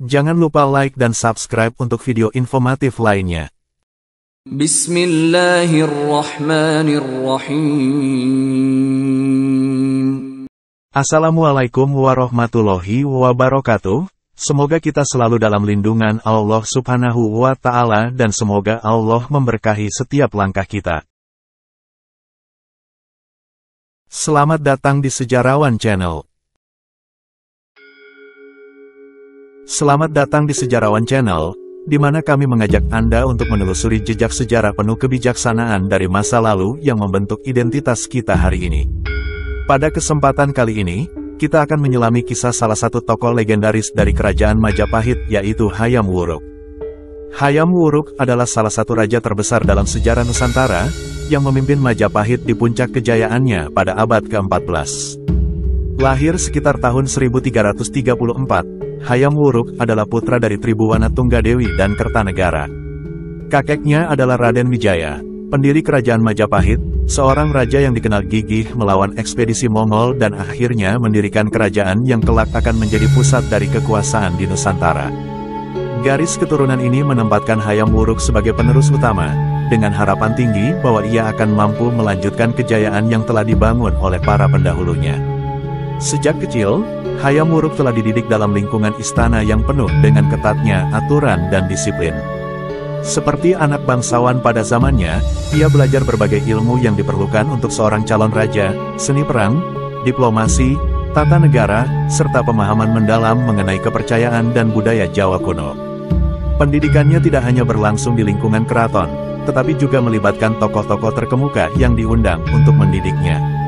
Jangan lupa like dan subscribe untuk video informatif lainnya. Bismillahirrahmanirrahim. Assalamualaikum warahmatullahi wabarakatuh. Semoga kita selalu dalam lindungan Allah Subhanahu wa Ta'ala dan semoga Allah memberkahi setiap langkah kita. Selamat datang di Sejarawan Channel. Selamat datang di Sejarawan Channel, di mana kami mengajak Anda untuk menelusuri jejak sejarah penuh kebijaksanaan dari masa lalu yang membentuk identitas kita hari ini. Pada kesempatan kali ini, kita akan menyelami kisah salah satu tokoh legendaris dari Kerajaan Majapahit, yaitu Hayam Wuruk. Hayam Wuruk adalah salah satu raja terbesar dalam sejarah Nusantara, yang memimpin Majapahit di puncak kejayaannya pada abad ke-14. Lahir sekitar tahun 1334, Hayam Wuruk adalah putra dari Tribhuwana Tunggadewi dan Kertanegara. Kakeknya adalah Raden Wijaya, pendiri Kerajaan Majapahit, seorang raja yang dikenal gigih melawan ekspedisi Mongol dan akhirnya mendirikan kerajaan yang kelak akan menjadi pusat dari kekuasaan di Nusantara. Garis keturunan ini menempatkan Hayam Wuruk sebagai penerus utama, dengan harapan tinggi bahwa ia akan mampu melanjutkan kejayaan yang telah dibangun oleh para pendahulunya. Sejak kecil, Hayam Wuruk telah dididik dalam lingkungan istana yang penuh dengan ketatnya aturan dan disiplin. Seperti anak bangsawan pada zamannya, ia belajar berbagai ilmu yang diperlukan untuk seorang calon raja, seni perang, diplomasi, tata negara, serta pemahaman mendalam mengenai kepercayaan dan budaya Jawa kuno. Pendidikannya tidak hanya berlangsung di lingkungan keraton, tetapi juga melibatkan tokoh-tokoh terkemuka yang diundang untuk mendidiknya.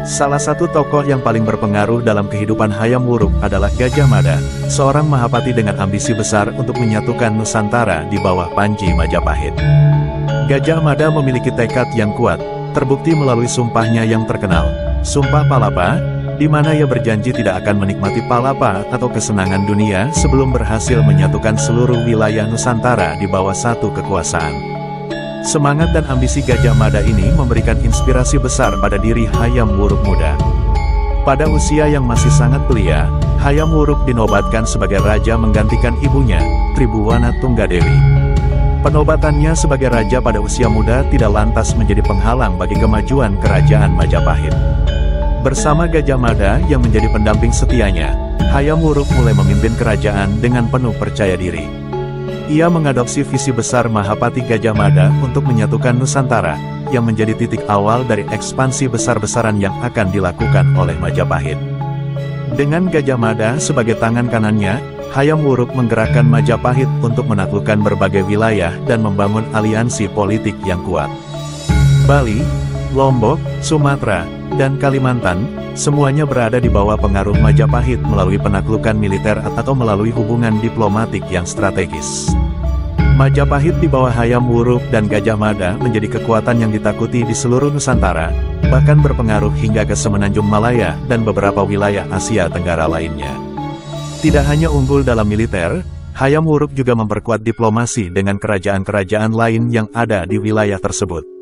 Salah satu tokoh yang paling berpengaruh dalam kehidupan Hayam Wuruk adalah Gajah Mada, seorang mahapati dengan ambisi besar untuk menyatukan Nusantara di bawah panji Majapahit. Gajah Mada memiliki tekad yang kuat, terbukti melalui sumpahnya yang terkenal, Sumpah Palapa, di mana ia berjanji tidak akan menikmati palapa atau kesenangan dunia sebelum berhasil menyatukan seluruh wilayah Nusantara di bawah satu kekuasaan. Semangat dan ambisi Gajah Mada ini memberikan inspirasi besar pada diri Hayam Wuruk muda. Pada usia yang masih sangat belia, Hayam Wuruk dinobatkan sebagai raja menggantikan ibunya, Tribhuwana Tunggadewi. Penobatannya sebagai raja pada usia muda tidak lantas menjadi penghalang bagi kemajuan Kerajaan Majapahit. Bersama Gajah Mada yang menjadi pendamping setianya, Hayam Wuruk mulai memimpin kerajaan dengan penuh percaya diri. Ia mengadopsi visi besar Mahapati Gajah Mada untuk menyatukan Nusantara, yang menjadi titik awal dari ekspansi besar-besaran yang akan dilakukan oleh Majapahit. Dengan Gajah Mada sebagai tangan kanannya, Hayam Wuruk menggerakkan Majapahit untuk menaklukkan berbagai wilayah dan membangun aliansi politik yang kuat. Bali, Lombok, Sumatera, dan Kalimantan, semuanya berada di bawah pengaruh Majapahit melalui penaklukan militer atau melalui hubungan diplomatik yang strategis. Majapahit di bawah Hayam Wuruk dan Gajah Mada menjadi kekuatan yang ditakuti di seluruh Nusantara, bahkan berpengaruh hingga ke Semenanjung Malaya dan beberapa wilayah Asia Tenggara lainnya. Tidak hanya unggul dalam militer, Hayam Wuruk juga memperkuat diplomasi dengan kerajaan-kerajaan lain yang ada di wilayah tersebut.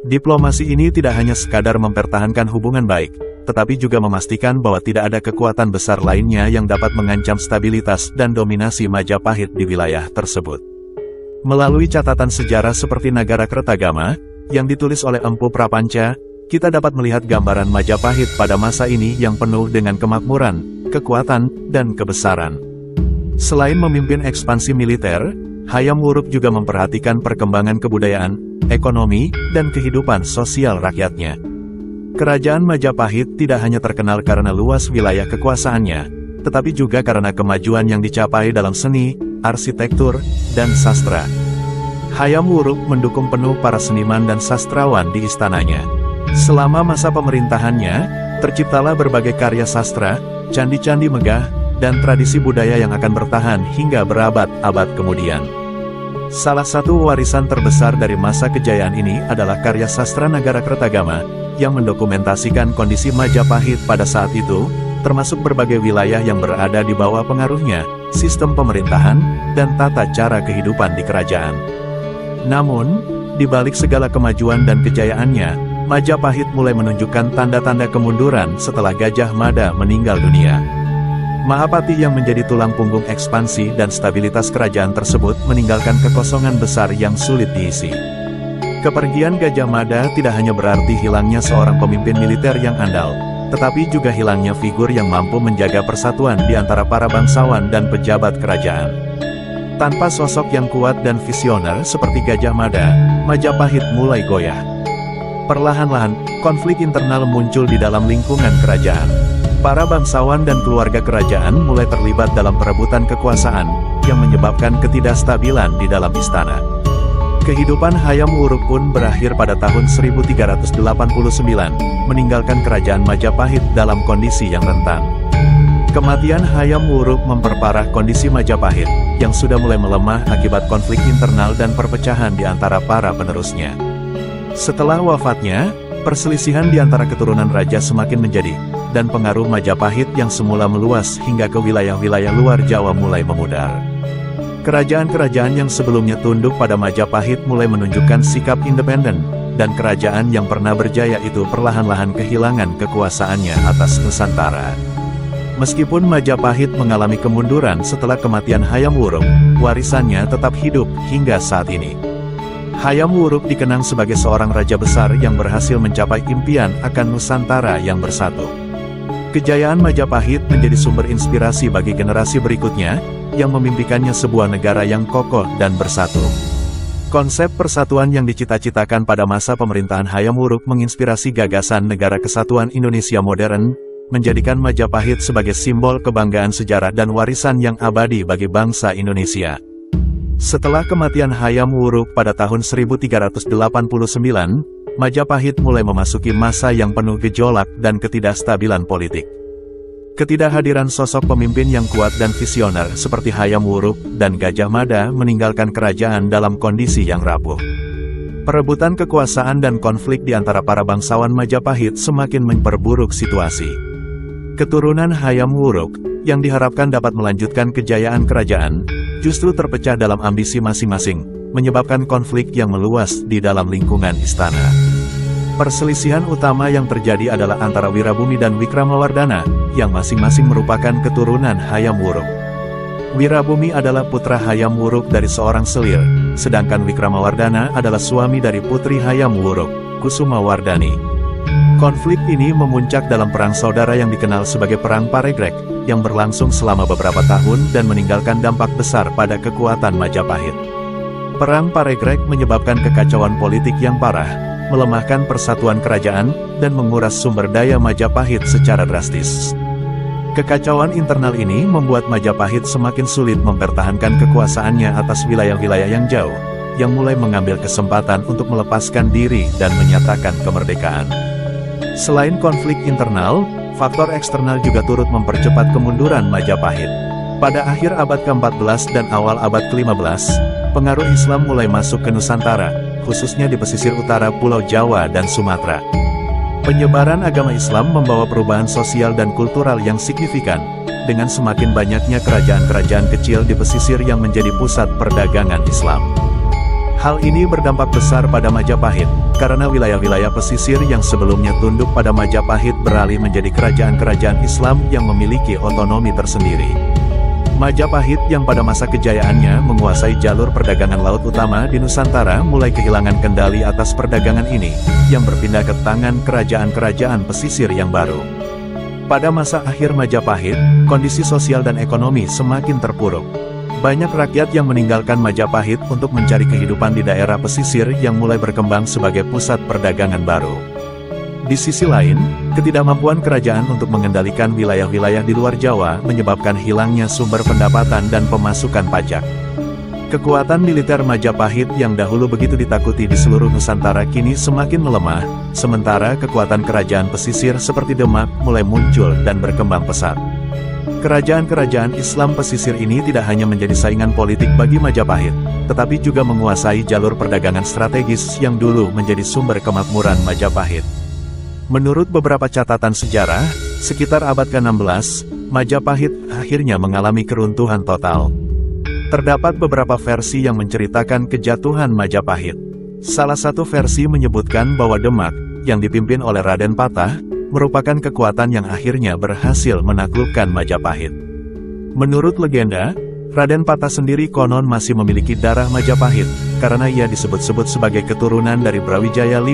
Diplomasi ini tidak hanya sekadar mempertahankan hubungan baik, tetapi juga memastikan bahwa tidak ada kekuatan besar lainnya yang dapat mengancam stabilitas dan dominasi Majapahit di wilayah tersebut. Melalui catatan sejarah seperti Nagara Kertagama, yang ditulis oleh Empu Prapanca, kita dapat melihat gambaran Majapahit pada masa ini yang penuh dengan kemakmuran, kekuatan, dan kebesaran. Selain memimpin ekspansi militer, Hayam Wuruk juga memperhatikan perkembangan kebudayaan, ekonomi, dan kehidupan sosial rakyatnya. Kerajaan Majapahit tidak hanya terkenal karena luas wilayah kekuasaannya, tetapi juga karena kemajuan yang dicapai dalam seni, arsitektur, dan sastra. Hayam Wuruk mendukung penuh para seniman dan sastrawan di istananya. Selama masa pemerintahannya, terciptalah berbagai karya sastra, candi-candi megah, dan tradisi budaya yang akan bertahan hingga berabad-abad kemudian. Salah satu warisan terbesar dari masa kejayaan ini adalah karya sastra Nagara Kertagama, yang mendokumentasikan kondisi Majapahit pada saat itu, termasuk berbagai wilayah yang berada di bawah pengaruhnya, sistem pemerintahan, dan tata cara kehidupan di kerajaan. Namun, di balik segala kemajuan dan kejayaannya, Majapahit mulai menunjukkan tanda-tanda kemunduran setelah Gajah Mada meninggal dunia. Mahapati yang menjadi tulang punggung ekspansi dan stabilitas kerajaan tersebut meninggalkan kekosongan besar yang sulit diisi. Kepergian Gajah Mada tidak hanya berarti hilangnya seorang pemimpin militer yang andal, tetapi juga hilangnya figur yang mampu menjaga persatuan di antara para bangsawan dan pejabat kerajaan. Tanpa sosok yang kuat dan visioner seperti Gajah Mada, Majapahit mulai goyah. Perlahan-lahan, konflik internal muncul di dalam lingkungan kerajaan. Para bangsawan dan keluarga kerajaan mulai terlibat dalam perebutan kekuasaan, yang menyebabkan ketidakstabilan di dalam istana. Kehidupan Hayam Wuruk pun berakhir pada tahun 1389, meninggalkan kerajaan Majapahit dalam kondisi yang rentan. Kematian Hayam Wuruk memperparah kondisi Majapahit, yang sudah mulai melemah akibat konflik internal dan perpecahan di antara para penerusnya. Setelah wafatnya, perselisihan di antara keturunan raja semakin menjadi, dan pengaruh Majapahit yang semula meluas hingga ke wilayah-wilayah luar Jawa mulai memudar. Kerajaan-kerajaan yang sebelumnya tunduk pada Majapahit mulai menunjukkan sikap independen, dan kerajaan yang pernah berjaya itu perlahan-lahan kehilangan kekuasaannya atas Nusantara. Meskipun Majapahit mengalami kemunduran setelah kematian Hayam Wuruk, warisannya tetap hidup hingga saat ini. Hayam Wuruk dikenang sebagai seorang raja besar yang berhasil mencapai impian akan Nusantara yang bersatu. Kejayaan Majapahit menjadi sumber inspirasi bagi generasi berikutnya, yang memimpikannya sebuah negara yang kokoh dan bersatu. Konsep persatuan yang dicita-citakan pada masa pemerintahan Hayam Wuruk menginspirasi gagasan negara kesatuan Indonesia modern, menjadikan Majapahit sebagai simbol kebanggaan sejarah dan warisan yang abadi bagi bangsa Indonesia. Setelah kematian Hayam Wuruk pada tahun 1389, Majapahit mulai memasuki masa yang penuh gejolak dan ketidakstabilan politik. Ketidakhadiran sosok pemimpin yang kuat dan visioner seperti Hayam Wuruk dan Gajah Mada meninggalkan kerajaan dalam kondisi yang rapuh. Perebutan kekuasaan dan konflik di antara para bangsawan Majapahit semakin memperburuk situasi. Keturunan Hayam Wuruk, yang diharapkan dapat melanjutkan kejayaan kerajaan, justru terpecah dalam ambisi masing-masing, menyebabkan konflik yang meluas di dalam lingkungan istana. Perselisihan utama yang terjadi adalah antara Wirabumi dan Wikramawardhana, yang masing-masing merupakan keturunan Hayam Wuruk. Wirabumi adalah putra Hayam Wuruk dari seorang selir, sedangkan Wikramawardhana adalah suami dari putri Hayam Wuruk, Kusumawardhani. Konflik ini memuncak dalam perang saudara yang dikenal sebagai Perang Paregrek, yang berlangsung selama beberapa tahun dan meninggalkan dampak besar pada kekuatan Majapahit. Perang Paregrek menyebabkan kekacauan politik yang parah, melemahkan persatuan kerajaan, dan menguras sumber daya Majapahit secara drastis. Kekacauan internal ini membuat Majapahit semakin sulit mempertahankan kekuasaannya atas wilayah-wilayah yang jauh, yang mulai mengambil kesempatan untuk melepaskan diri dan menyatakan kemerdekaan. Selain konflik internal, faktor eksternal juga turut mempercepat kemunduran Majapahit. Pada akhir abad ke-14 dan awal abad ke-15, pengaruh Islam mulai masuk ke Nusantara, khususnya di pesisir utara Pulau Jawa dan Sumatera. Penyebaran agama Islam membawa perubahan sosial dan kultural yang signifikan, dengan semakin banyaknya kerajaan-kerajaan kecil di pesisir yang menjadi pusat perdagangan Islam. Hal ini berdampak besar pada Majapahit, karena wilayah-wilayah pesisir yang sebelumnya tunduk pada Majapahit beralih menjadi kerajaan-kerajaan Islam yang memiliki otonomi tersendiri. Majapahit yang pada masa kejayaannya menguasai jalur perdagangan laut utama di Nusantara mulai kehilangan kendali atas perdagangan ini, yang berpindah ke tangan kerajaan-kerajaan pesisir yang baru. Pada masa akhir Majapahit, kondisi sosial dan ekonomi semakin terpuruk. Banyak rakyat yang meninggalkan Majapahit untuk mencari kehidupan di daerah pesisir yang mulai berkembang sebagai pusat perdagangan baru. Di sisi lain, ketidakmampuan kerajaan untuk mengendalikan wilayah-wilayah di luar Jawa menyebabkan hilangnya sumber pendapatan dan pemasukan pajak. Kekuatan militer Majapahit yang dahulu begitu ditakuti di seluruh Nusantara kini semakin melemah, sementara kekuatan kerajaan pesisir seperti Demak mulai muncul dan berkembang pesat. Kerajaan-kerajaan Islam pesisir ini tidak hanya menjadi saingan politik bagi Majapahit, tetapi juga menguasai jalur perdagangan strategis yang dulu menjadi sumber kemakmuran Majapahit. Menurut beberapa catatan sejarah, sekitar abad ke-16, Majapahit akhirnya mengalami keruntuhan total. Terdapat beberapa versi yang menceritakan kejatuhan Majapahit. Salah satu versi menyebutkan bahwa Demak, yang dipimpin oleh Raden Patah, merupakan kekuatan yang akhirnya berhasil menaklukkan Majapahit. Menurut legenda, Raden Patah sendiri konon masih memiliki darah Majapahit, karena ia disebut-sebut sebagai keturunan dari Brawijaya V,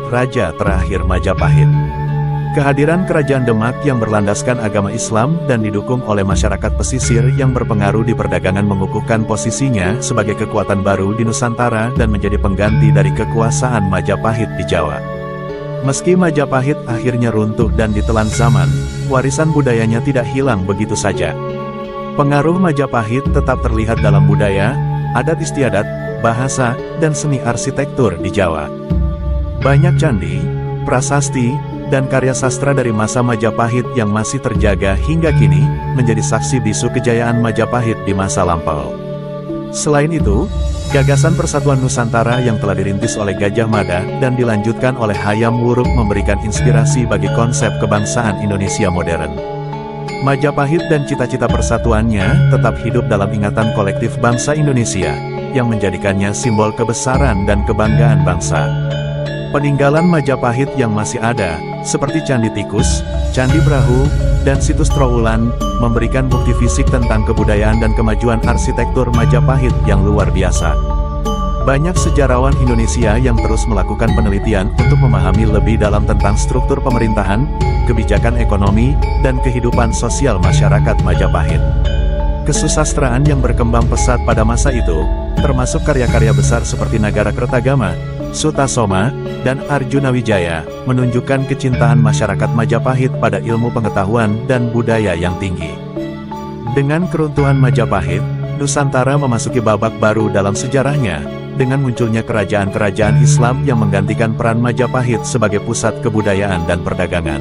raja terakhir Majapahit. Kehadiran kerajaan Demak yang berlandaskan agama Islam dan didukung oleh masyarakat pesisir yang berpengaruh di perdagangan mengukuhkan posisinya sebagai kekuatan baru di Nusantara dan menjadi pengganti dari kekuasaan Majapahit di Jawa. Meski Majapahit akhirnya runtuh dan ditelan zaman, warisan budayanya tidak hilang begitu saja. Pengaruh Majapahit tetap terlihat dalam budaya, adat istiadat, bahasa, dan seni arsitektur di Jawa. Banyak candi, prasasti, dan karya sastra dari masa Majapahit yang masih terjaga hingga kini, menjadi saksi bisu kejayaan Majapahit di masa lampau. Selain itu, gagasan Persatuan Nusantara yang telah dirintis oleh Gajah Mada dan dilanjutkan oleh Hayam Wuruk memberikan inspirasi bagi konsep kebangsaan Indonesia modern. Majapahit dan cita-cita persatuannya tetap hidup dalam ingatan kolektif bangsa Indonesia, yang menjadikannya simbol kebesaran dan kebanggaan bangsa. Peninggalan Majapahit yang masih ada, seperti Candi Tikus, Candi Brahu, dan situs Trowulan, memberikan bukti fisik tentang kebudayaan dan kemajuan arsitektur Majapahit yang luar biasa. Banyak sejarawan Indonesia yang terus melakukan penelitian untuk memahami lebih dalam tentang struktur pemerintahan, kebijakan ekonomi, dan kehidupan sosial masyarakat Majapahit. Kesusastraan yang berkembang pesat pada masa itu, termasuk karya-karya besar seperti Nagarakretagama, Sutasoma, dan Arjuna Wijaya, menunjukkan kecintaan masyarakat Majapahit pada ilmu pengetahuan dan budaya yang tinggi. Dengan keruntuhan Majapahit, Nusantara memasuki babak baru dalam sejarahnya, dengan munculnya kerajaan-kerajaan Islam yang menggantikan peran Majapahit sebagai pusat kebudayaan dan perdagangan.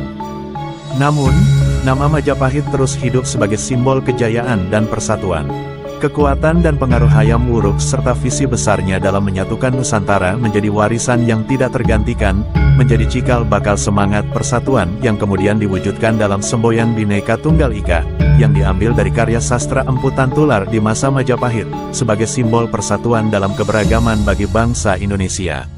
Namun, nama Majapahit terus hidup sebagai simbol kejayaan dan persatuan. Kekuatan dan pengaruh Hayam Wuruk serta visi besarnya dalam menyatukan Nusantara menjadi warisan yang tidak tergantikan, menjadi cikal bakal semangat persatuan yang kemudian diwujudkan dalam semboyan Bhinneka Tunggal Ika, yang diambil dari karya sastra Empu Tantular di masa Majapahit, sebagai simbol persatuan dalam keberagaman bagi bangsa Indonesia.